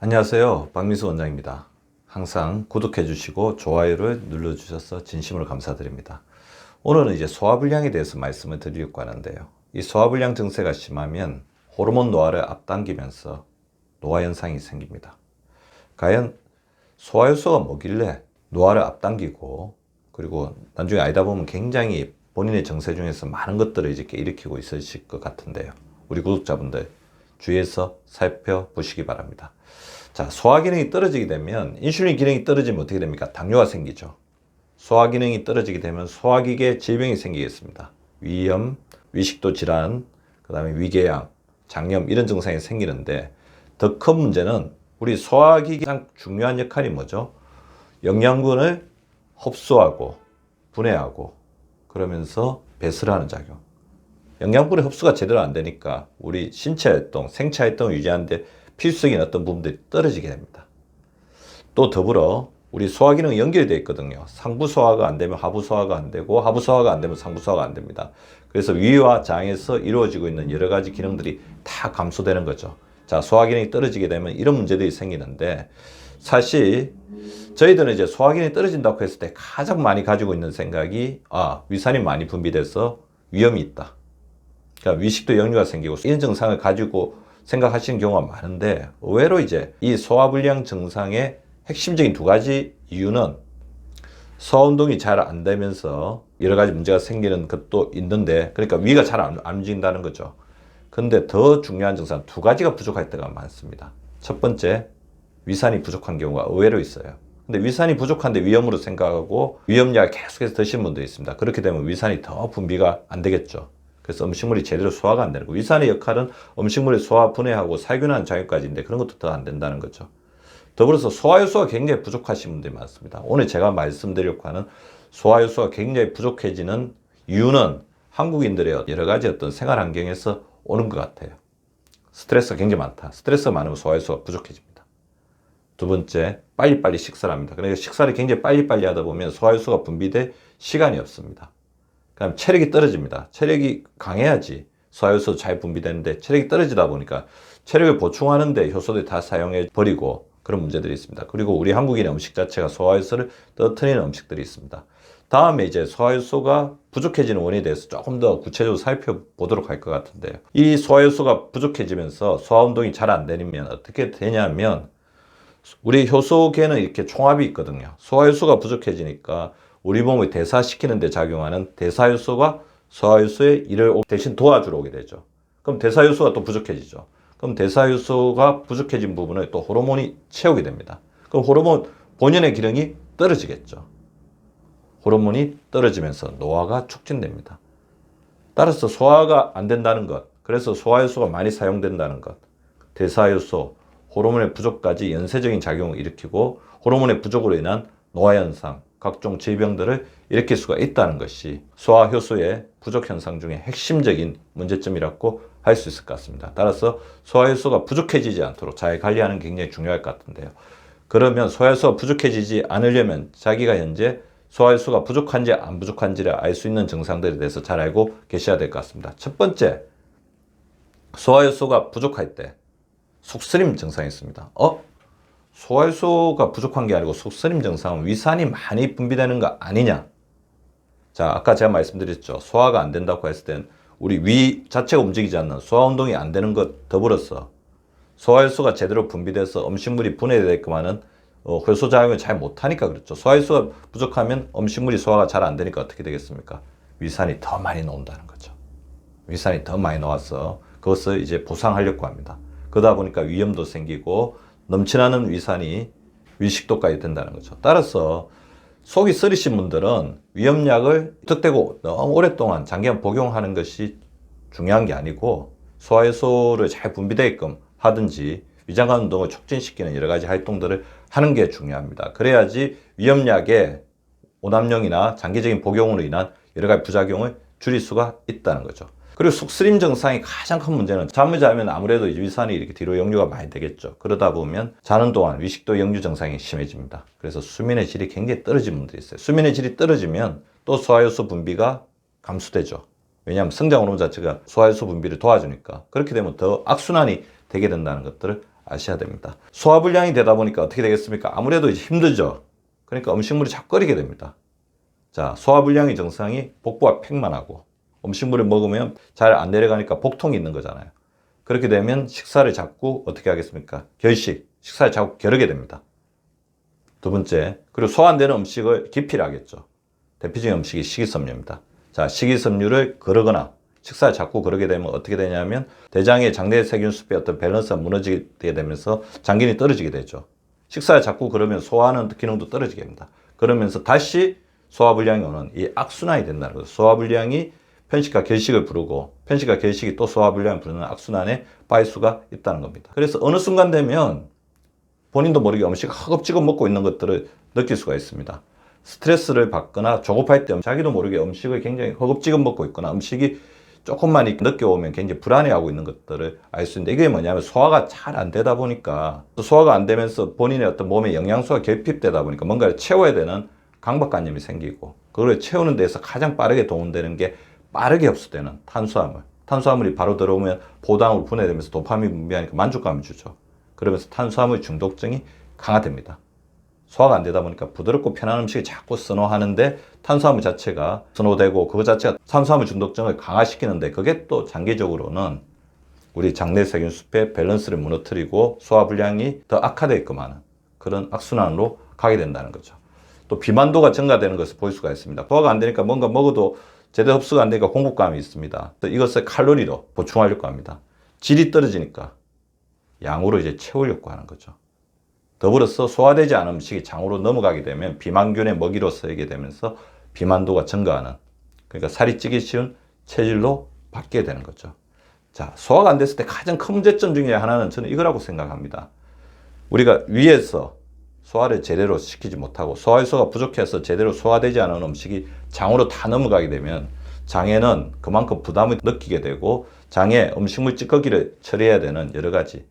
안녕하세요. 박민수 원장입니다. 항상 구독해 주시고 좋아요를 눌러 주셔서 진심으로 감사드립니다. 오늘은 이제 소화불량에 대해서 말씀을 드리려고 하는데요. 이 소화불량 증세가 심하면 호르몬 노화를 앞당기면서 노화 현상이 생깁니다. 과연 소화효소가 뭐길래 노화를 앞당기고, 그리고 나중에 알다 보면 굉장히 본인의 정세 중에서 많은 것들을 이렇게 일으키고 있으실 것 같은데요. 우리 구독자분들 주의해서 살펴보시기 바랍니다. 자, 소화 기능이 떨어지게 되면, 인슐린 기능이 떨어지면 어떻게 됩니까? 당뇨가 생기죠. 소화 기능이 떨어지게 되면 소화기계 질병이 생기겠습니다. 위염, 위식도 질환, 그 다음에 위궤양, 장염, 이런 증상이 생기는데, 더 큰 문제는 우리 소화기계 가장 중요한 역할이 뭐죠? 영양분을 흡수하고 분해하고 그러면서 배설을 하는 작용. 영양분의 흡수가 제대로 안 되니까 우리 신체 활동, 생체 활동을 유지하는데 필수적인 어떤 부분들이 떨어지게 됩니다. 또 더불어 우리 소화 기능이 연결이 되어 있거든요. 상부 소화가 안 되면 하부 소화가 안 되고, 하부 소화가 안 되면 상부 소화가 안 됩니다. 그래서 위와 장에서 이루어지고 있는 여러 가지 기능들이 다 감소되는 거죠. 자, 소화 기능이 떨어지게 되면 이런 문제들이 생기는데, 사실 저희들은 이제 소화 기능이 떨어진다고 했을 때 가장 많이 가지고 있는 생각이, 위산이 많이 분비돼서 위염이 있다. 그러니까 위식도 역류가 생기고, 이런 증상을 가지고 생각하시는 경우가 많은데, 의외로 이제 이 소화불량 증상의 핵심적인 두 가지 이유는 소화 운동이 잘 안 되면서 여러 가지 문제가 생기는 것도 있는데, 그러니까 위가 잘 안 움직인다는 거죠. 근데 더 중요한 증상 두 가지가 부족할 때가 많습니다. 첫 번째, 위산이 부족한 경우가 의외로 있어요. 근데 위산이 부족한데 위염으로 생각하고 위염약 계속해서 드시는 분도 있습니다. 그렇게 되면 위산이 더 분비가 안 되겠죠. 그래서 음식물이 제대로 소화가 안 되는 거예요. 위산의 역할은 음식물을 소화 분해하고 살균하는 작용까지인데, 그런 것도 더 안 된다는 거죠. 더불어서 소화효소가 굉장히 부족하신 분들이 많습니다. 오늘 제가 말씀드리려고 하는 소화효소가 굉장히 부족해지는 이유는 한국인들의 여러 가지 어떤 생활 환경에서 오는 것 같아요. 스트레스가 굉장히 많다. 스트레스가 많으면 소화효소가 부족해집니다. 두 번째, 빨리빨리 식사를 합니다. 그러니까 식사를 굉장히 빨리빨리 하다 보면 소화효소가 분비될 시간이 없습니다. 그럼 체력이 떨어집니다. 체력이 강해야지 소화효소 잘 분비되는데, 체력이 떨어지다 보니까 체력을 보충하는데 효소들이 다 사용해 버리고 그런 문제들이 있습니다. 그리고 우리 한국인의 음식 자체가 소화효소를 떨어뜨리는 음식들이 있습니다. 다음에 이제 소화효소가 부족해지는 원인에 대해서 조금 더 구체적으로 살펴보도록 할 것 같은데요. 이 소화효소가 부족해지면서 소화운동이 잘 안 되면 어떻게 되냐면, 우리 효소계는 이렇게 총합이 있거든요. 소화효소가 부족해지니까 우리 몸을 대사시키는 데 작용하는 대사효소가 소화효소의 일을 대신 도와주러 오게 되죠. 그럼 대사효소가 또 부족해지죠. 그럼 대사효소가 부족해진 부분을 또 호르몬이 채우게 됩니다. 그럼 호르몬 본연의 기능이 떨어지겠죠. 호르몬이 떨어지면서 노화가 촉진됩니다. 따라서 소화가 안 된다는 것, 그래서 소화효소가 많이 사용된다는 것, 대사효소, 호르몬의 부족까지 연쇄적인 작용을 일으키고 호르몬의 부족으로 인한 노화 현상, 각종 질병들을 일으킬 수가 있다는 것이 소화효소의 부족 현상 중에 핵심적인 문제점이라고 할 수 있을 것 같습니다. 따라서 소화효소가 부족해지지 않도록 잘 관리하는 게 굉장히 중요할 것 같은데요. 그러면 소화효소가 부족해지지 않으려면 자기가 현재 소화효소가 부족한지 안 부족한지를 알 수 있는 증상들에 대해서 잘 알고 계셔야 될 것 같습니다. 첫 번째, 소화효소가 부족할 때 속쓰림 증상이 있습니다. 소화효소가 부족한 게 아니고 속쓰림 증상은 위산이 많이 분비되는 거 아니냐? 자, 아까 제가 말씀드렸죠. 소화가 안 된다고 했을 땐 우리 위 자체가 움직이지 않는 소화 운동이 안 되는 것 더불어서 소화효소가 제대로 분비돼서 음식물이 분해되게끔 하는 효소 작용을 잘 못하니까 그렇죠. 소화효소가 부족하면 음식물이 소화가 잘 안 되니까 어떻게 되겠습니까? 위산이 더 많이 나온다는 거죠. 위산이 더 많이 나와서 그것을 이제 보상하려고 합니다. 그러다 보니까 위염도 생기고 넘쳐나는 위산이 위식도까지 된다는 거죠. 따라서 속이 쓰리신 분들은 위염약을 득대고 너무 오랫동안 장기간 복용하는 것이 중요한 게 아니고, 소화효소를 잘 분비되게끔 하든지 위장관 운동을 촉진시키는 여러 가지 활동들을 하는 게 중요합니다. 그래야지 위염약의 오남용이나 장기적인 복용으로 인한 여러 가지 부작용을 줄일 수가 있다는 거죠. 그리고 속쓰림 증상의 가장 큰 문제는, 잠을 자면 아무래도 위산이 이렇게 뒤로 역류가 많이 되겠죠. 그러다 보면 자는 동안 위식도 역류 증상이 심해집니다. 그래서 수면의 질이 굉장히 떨어진 분들이 있어요. 수면의 질이 떨어지면 또 소화효소 분비가 감소되죠. 왜냐하면 성장 호르몬 자체가 소화효소 분비를 도와주니까. 그렇게 되면 더 악순환이 되게 된다는 것들을 아셔야 됩니다. 소화불량이 되다 보니까 어떻게 되겠습니까? 아무래도 이제 힘들죠. 그러니까 음식물이 자꾸 끓이게 됩니다. 자, 소화불량의 증상이 복부가 팽만하고 음식물을 먹으면 잘 안 내려가니까 복통이 있는 거잖아요. 그렇게 되면 식사를 자꾸 어떻게 하겠습니까? 식사를 자꾸 겨르게 됩니다. 두 번째, 그리고 소화 안 되는 음식을 기피를 하겠죠. 대표적인 음식이 식이섬유입니다. 자, 식이섬유를 거르거나 식사를 자꾸 거르게 되면 어떻게 되냐면 대장의 장내 세균 숲의 어떤 밸런스가 무너지게 되면서 장기능이 떨어지게 되죠. 식사를 자꾸 그러면 소화하는 기능도 떨어지게 됩니다. 그러면서 다시 소화불량이 오는 이 악순환이 된다는 거죠. 소화불량이 편식과 결식을 부르고 편식과 결식이 또 소화불량을 부르는 악순환에 빠질 수가 있다는 겁니다. 그래서 어느 순간 되면 본인도 모르게 음식을 허겁지겁 먹고 있는 것들을 느낄 수가 있습니다. 스트레스를 받거나 조급할 때 자기도 모르게 음식을 굉장히 허겁지겁 먹고 있거나 음식이 조금만 늦게 오면 굉장히 불안해하고 있는 것들을 알 수 있는데, 이게 뭐냐면 소화가 잘 안 되다 보니까, 소화가 안 되면서 본인의 어떤 몸에 영양소가 결핍되다 보니까 뭔가를 채워야 되는 강박관념이 생기고, 그걸 채우는 데서 가장 빠르게 도움되는 게 빠르게 흡수되는 탄수화물이 바로 들어오면 포도당으로 분해되면서 도파민이 분비하니까 만족감을 주죠. 그러면서 탄수화물 중독증이 강화됩니다. 소화가 안 되다 보니까 부드럽고 편한 음식을 자꾸 선호하는데 탄수화물 자체가 선호되고 그거 자체가 탄수화물 중독증을 강화시키는데, 그게 또 장기적으로는 우리 장내 세균 숲의 밸런스를 무너뜨리고 소화불량이 더 악화되게끔 하는 그런 악순환으로 가게 된다는 거죠. 또 비만도가 증가되는 것을 볼 수가 있습니다. 소화가 안 되니까 뭔가 먹어도 제대로 흡수가 안 되니까 공복감이 있습니다. 이것을 칼로리로 보충하려고 합니다. 질이 떨어지니까 양으로 이제 채우려고 하는 거죠. 더불어서 소화되지 않은 음식이 장으로 넘어가게 되면 비만균의 먹이로 쓰이게 되면서 비만도가 증가하는, 그러니까 살이 찌기 쉬운 체질로 바뀌게 되는 거죠. 자, 소화가 안 됐을 때 가장 큰 문제점 중에 하나는 저는 이거라고 생각합니다. 우리가 위에서 소화를 제대로 시키지 못하고 소화효소가 부족해서 제대로 소화되지 않은 음식이 장으로 다 넘어가게 되면 장에는 그만큼 부담을 느끼게 되고 장에 음식물 찌꺼기를 처리해야 되는 여러 가지,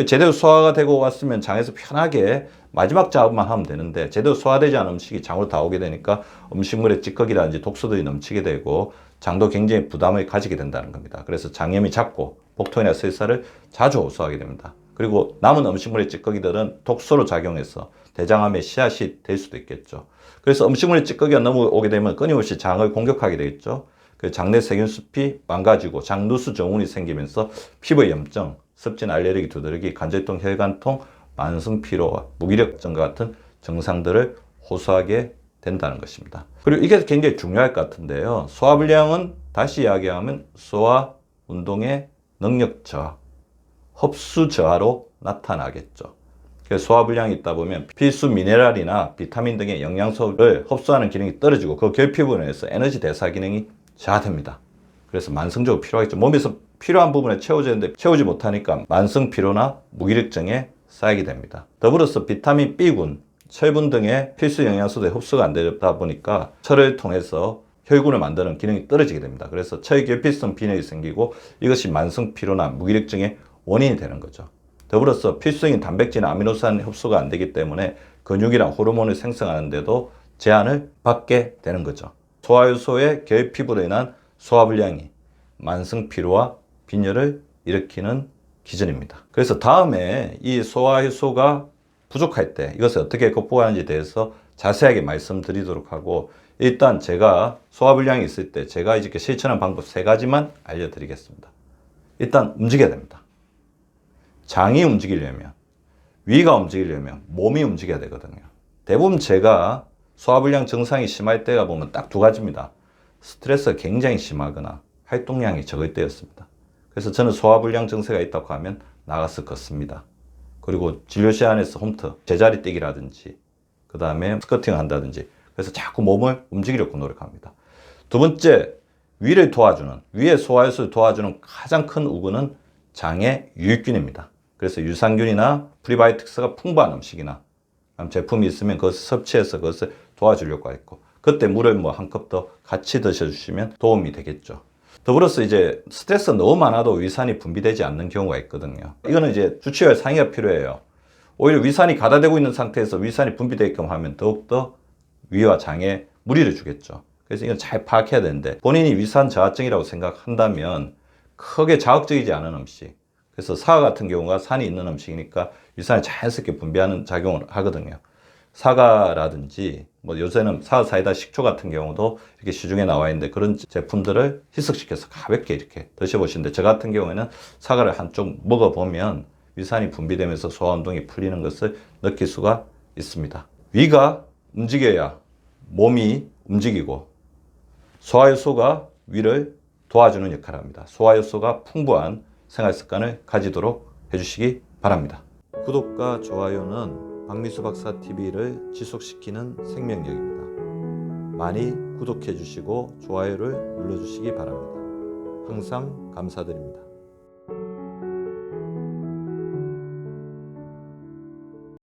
제대로 소화가 되고 왔으면 장에서 편하게 마지막 작업만 하면 되는데 제대로 소화되지 않은 음식이 장으로 다 오게 되니까 음식물의 찌꺼기라든지 독소들이 넘치게 되고 장도 굉장히 부담을 가지게 된다는 겁니다. 그래서 장염이 잦고 복통이나 설사를 자주 호소하게 됩니다. 그리고 남은 음식물의 찌꺼기들은 독소로 작용해서 대장암의 씨앗이 될 수도 있겠죠. 그래서 음식물의 찌꺼기가 넘어오게 되면 끊임없이 장을 공격하게 되겠죠. 그 장내 세균숲이 망가지고 장누수 증후군이 생기면서 피부 염증, 습진, 알레르기, 두드러기, 관절통, 혈관통, 만성 피로와 무기력증과 같은 증상들을 호소하게 된다는 것입니다. 그리고 이게 굉장히 중요할 것 같은데요. 소화불량은 다시 이야기하면 소화 운동의 능력 저하, 흡수 저하로 나타나겠죠. 그래서 소화불량이 있다 보면 필수 미네랄이나 비타민 등의 영양소를 흡수하는 기능이 떨어지고 그 결핍으로 인해서 에너지 대사 기능이 저하됩니다. 그래서 만성적으로 필요하겠죠. 몸에서 필요한 부분에 채워지는데 채우지 못하니까 만성 피로나 무기력증에 쌓이게 됩니다. 더불어서 비타민 B군, 철분 등의 필수 영양소들이 흡수가 안 되다 보니까 철을 통해서 혈군을 만드는 기능이 떨어지게 됩니다. 그래서 철결핍성 빈혈이 생기고 이것이 만성 피로나 무기력증의 원인이 되는 거죠. 더불어서 필수적인 단백질이나 아미노산 흡수가 안 되기 때문에 근육이랑 호르몬을 생성하는데도 제한을 받게 되는 거죠. 소화효소의 결핍으로 인한 소화불량이 만성 피로와 빈혈을 일으키는 기전입니다. 그래서 다음에 이 소화효소가 부족할 때 이것을 어떻게 극복하는지에 대해서 자세하게 말씀드리도록 하고, 일단 제가 소화불량이 있을 때 제가 이렇게 실천한 방법 3가지만 알려드리겠습니다. 일단 움직여야 됩니다. 장이 움직이려면, 위가 움직이려면 몸이 움직여야 되거든요. 대부분 제가 소화불량 증상이 심할 때가 보면 딱 2가지입니다. 스트레스가 굉장히 심하거나 활동량이 적을 때였습니다. 그래서 저는 소화불량 증세가 있다고 하면 나가서 걷습니다. 그리고 진료 시간에서 홈트, 제자리 뛰기라든지 그 다음에 스쿼팅을 한다든지, 그래서 자꾸 몸을 움직이려고 노력합니다. 두 번째, 위를 도와주는, 위의 소화효소를 도와주는 가장 큰 우군은 장의 유익균입니다. 그래서 유산균이나 프리바이오틱스가 풍부한 음식이나 제품이 있으면 그것을 섭취해서 그것을 도와주려고 했고, 그때 물을 한 컵 더 같이 드셔주시면 도움이 되겠죠. 더불어서 이제 스트레스가 너무 많아도 위산이 분비되지 않는 경우가 있거든요. 이거는 이제 주치의와 상의가 필요해요. 오히려 위산이 가다되고 있는 상태에서 위산이 분비되게끔 하면 더욱더 위와 장에 무리를 주겠죠. 그래서 이건 잘 파악해야 되는데, 본인이 위산 저하증이라고 생각한다면 크게 자극적이지 않은 음식, 그래서 사과 같은 경우가 산이 있는 음식이니까 위산이 자연스럽게 분비하는 작용을 하거든요. 사과라든지 뭐 요새는 사과 사이다 식초 같은 경우도 이렇게 시중에 나와 있는데 그런 제품들을 희석시켜서 가볍게 이렇게 드셔보시는데 저 같은 경우에는 사과를 한쪽 먹어보면 위산이 분비되면서 소화운동이 풀리는 것을 느낄 수가 있습니다. 위가 움직여야 몸이 움직이고 소화효소가 위를 도와주는 역할을 합니다. 소화효소가 풍부한 생활습관을 가지도록 해주시기 바랍니다. 구독과 좋아요는 박미수 박사 TV를 지속시키는 생명력입니다. 많이 구독해 주시고 좋아요를 눌러 주시기 바랍니다. 항상 감사드립니다.